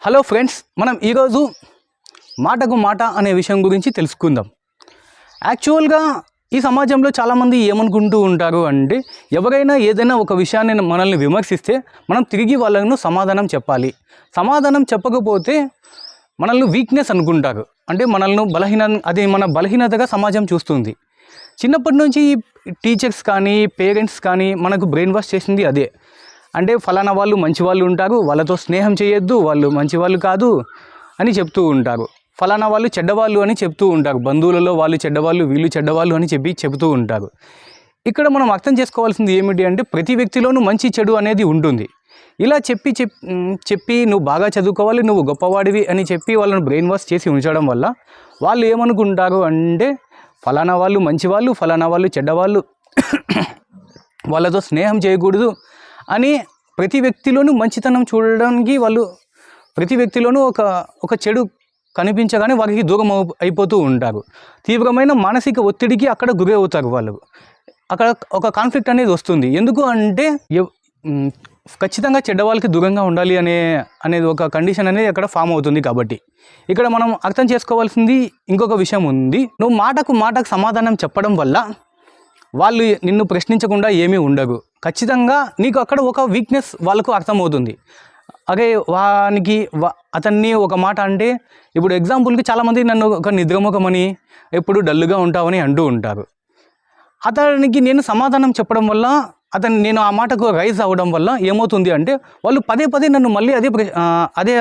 Hello friends, మనం ఈరోజు మాటకు మాట అనే విషయం గురించి తెలుసుకుందాం. యాక్చువల్గా ఈ సమాజంలో చాలామంది ఏమనుకుంటూ ఉంటారు అంటే, ఎవరైనా ఏదైనా ఒక విషయాన్ని మనల్ని విమర్శిస్తే మనం తిరిగి వాళ్ళను సమాధానం చెప్పాలి. సమాధానం చెప్పకపోతే మనల్ని వీక్నెస్ అనుకుంటారు, అంటే మనల్ని అది మన బలహీనతగా సమాజం చూస్తుంది. చిన్నప్పటి నుంచి టీచర్స్ కానీ పేరెంట్స్ కానీ మనకు బ్రెయిన్ వాష్ చేసింది అదే. అంటే ఫలానా వాళ్ళు మంచి వాళ్ళు ఉంటారు, వాళ్ళతో స్నేహం చేయొద్దు, వాళ్ళు మంచి వాళ్ళు కాదు అని చెప్తూ ఉంటారు. ఫలానా వాళ్ళు చెడ్డవాళ్ళు అని చెప్తూ ఉంటారు. బంధువులలో వాళ్ళు చెడ్డవాళ్ళు, వీళ్ళు చెడ్డవాళ్ళు అని చెబుతూ ఉంటారు. ఇక్కడ మనం అర్థం చేసుకోవాల్సింది ఏమిటి అంటే, ప్రతి వ్యక్తిలోనూ మంచి చెడు అనేది ఉంటుంది. ఇలా చెప్పి నువ్వు బాగా చదువుకోవాలి, నువ్వు గొప్పవాడివి అని చెప్పి వాళ్ళని బ్రెయిన్ వాష్ చేసి ఉంచడం వల్ల వాళ్ళు ఏమనుకుంటారు అంటే, ఫలానా వాళ్ళు మంచివాళ్ళు, ఫలానా వాళ్ళు చెడ్డవాళ్ళు, వాళ్ళతో స్నేహం చేయకూడదు అని ప్రతి వ్యక్తిలోనూ మంచితనం చూడడానికి ప్రతి వ్యక్తిలోనూ ఒక చెడు కనిపించగానే వారికి దూరం అయిపోతూ ఉంటారు. తీవ్రమైన మానసిక ఒత్తిడికి అక్కడ గురి అవుతారు. వాళ్ళు అక్కడ ఒక కాన్ఫ్లిక్ట్ అనేది వస్తుంది. ఎందుకు అంటే, ఖచ్చితంగా చెడ్డవాళ్ళకి దూరంగా ఉండాలి అనేది ఒక కండిషన్ అనేది అక్కడ ఫామ్ అవుతుంది. కాబట్టి ఇక్కడ మనం అర్థం చేసుకోవాల్సింది ఇంకొక విషయం ఉంది. నువ్వు మాటకు సమాధానం చెప్పడం వల్ల వాళ్ళు నిన్ను ప్రశ్నించకుండా ఏమీ ఉండరు. ఖచ్చితంగా నీకు అక్కడ ఒక వీక్నెస్ వాళ్ళకు అర్థమవుతుంది. అదే అతన్ని ఒక మాట అంటే, ఇప్పుడు ఎగ్జాంపుల్కి చాలామంది నన్ను ఒక నిద్రముఖమని, ఎప్పుడు డల్లుగా ఉంటావని అంటూ ఉంటారు. అతనికి నేను సమాధానం చెప్పడం వల్ల, నేను ఆ మాటకు రైజ్ అవ్వడం వల్ల ఏమవుతుంది అంటే, వాళ్ళు పదే నన్ను మళ్ళీ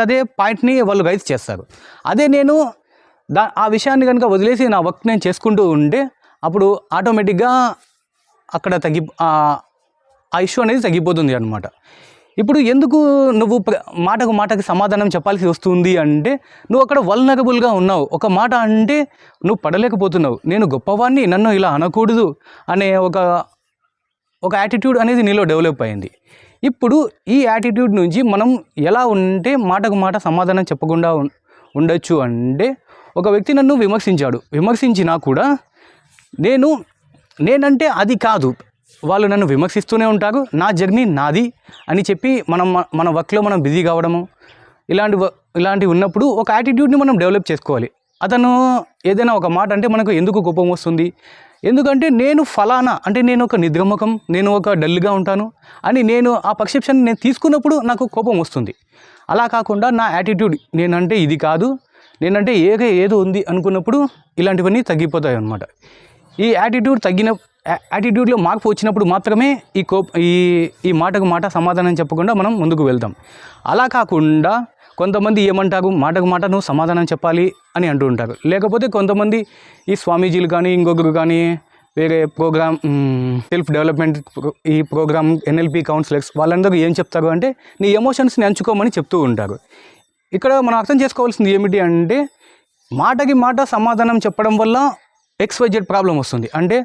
అదే పాయింట్ని వాళ్ళు రైజ్ చేస్తారు. అదే నేను ఆ విషయాన్ని కనుక వదిలేసి నా వర్క్ నేను చేసుకుంటూ ఉంటే, అప్పుడు ఆటోమేటిక్గా అక్కడ ఆ ఇష్యూ అనేది తగ్గిపోతుంది అన్నమాట. ఇప్పుడు ఎందుకు నువ్వు మాటకు సమాధానం చెప్పాల్సి వస్తుంది అంటే, నువ్వు అక్కడ వల్నరబుల్గా ఉన్నావు. ఒక మాట అంటే నువ్వు పడలేకపోతున్నావు. నేను గొప్పవాడిని, నన్ను ఇలా అనకూడదు అనే ఒక యాటిట్యూడ్ అనేది నీలో డెవలప్ అయింది. ఇప్పుడు ఈ యాటిట్యూడ్ నుంచి మనం ఎలా ఉంటే మాటకు మాట సమాధానం చెప్పకుండా ఉండొచ్చు అంటే, ఒక వ్యక్తి నన్ను విమర్శించినా కూడా నేనంటే అది కాదు, వాళ్ళు నన్ను విమర్శిస్తూనే ఉంటారు, నా జర్నీ నాది అని చెప్పి మన వర్క్లో మనం బిజీ కావడము, ఇలాంటివి ఉన్నప్పుడు ఒక యాటిట్యూడ్ని మనం డెవలప్ చేసుకోవాలి. అతను ఏదైనా ఒక మాట అంటే మనకు ఎందుకు కోపం వస్తుంది? ఎందుకంటే నేను ఫలానా, అంటే నేను ఒక నిద్రముఖం, నేను ఒక డల్గా ఉంటాను అని నేను ఆ పర్సెప్షన్ నేను తీసుకున్నప్పుడు నాకు కోపం వస్తుంది. అలా కాకుండా నా యాటిట్యూడ్ నేనంటే ఇది కాదు, నేనంటే ఏదో ఉంది అనుకున్నప్పుడు ఇలాంటివన్నీ తగ్గిపోతాయి అన్నమాట. ఈ యాటిట్యూడ్లో మార్పు వచ్చినప్పుడు మాత్రమే ఈ మాటకు మాట సమాధానం చెప్పకుండా మనం ముందుకు వెళ్తాం. అలా కాకుండా కొంతమంది ఏమంటారు, మాటకు మాట నువ్వు సమాధానం చెప్పాలి అని అంటూ ఉంటారు. లేకపోతే కొంతమంది ఈ స్వామీజీలు కానీ ఇంకొకరు కానీ వేరే ప్రోగ్రామ్ సెల్ఫ్ డెవలప్మెంట్ ఈ ప్రోగ్రామ్ NLP కౌన్సిలర్స్ వాళ్ళందరూ ఏం చెప్తారు అంటే, నీ ఎమోషన్స్ని ఎంచుకోమని చెప్తూ ఉంటారు. ఇక్కడ మనం అర్థం చేసుకోవాల్సింది ఏమిటి అంటే, మాటకి మాట సమాధానం చెప్పడం వల్ల XYZ ప్రాబ్లం వస్తుంది. అంటే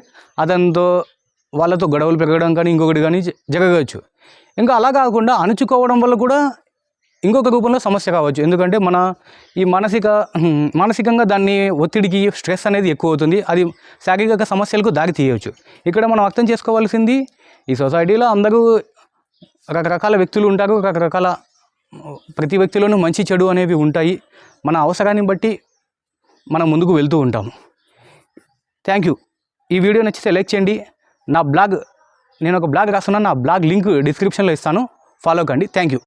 వాళ్ళతో గొడవలు పెరగడం కానీ ఇంకొకటి కానీ జరగవచ్చు. ఇంకా అలా కాకుండా అణుచుకోవడం వల్ల కూడా ఇంకొక రూపంలో సమస్య కావచ్చు. ఎందుకంటే మన ఈ మానసికంగా దాన్ని ఒత్తిడికి స్ట్రెస్ అనేది ఎక్కువ అవుతుంది. అది శారీరక సమస్యలకు దారి తీయవచ్చు. ఇక్కడ మనం అర్థం చేసుకోవాల్సింది, ఈ సొసైటీలో అందరూ రకరకాల వ్యక్తులు ఉంటారు. ప్రతి వ్యక్తిలోనూ మంచి చెడు అనేవి ఉంటాయి. మన అవసరాన్ని బట్టి మనం ముందుకు వెళ్తూ ఉంటాము. Thank you. ఈ వీడియో నచ్చితే లైక్ చేయండి. నేను ఒక బ్లాగ్ రాస్తున్నాను, నా బ్లాగ్ లింక్ డిస్క్రిప్షన్లో ఇస్తాను, ఫాలో కండి. Thank you.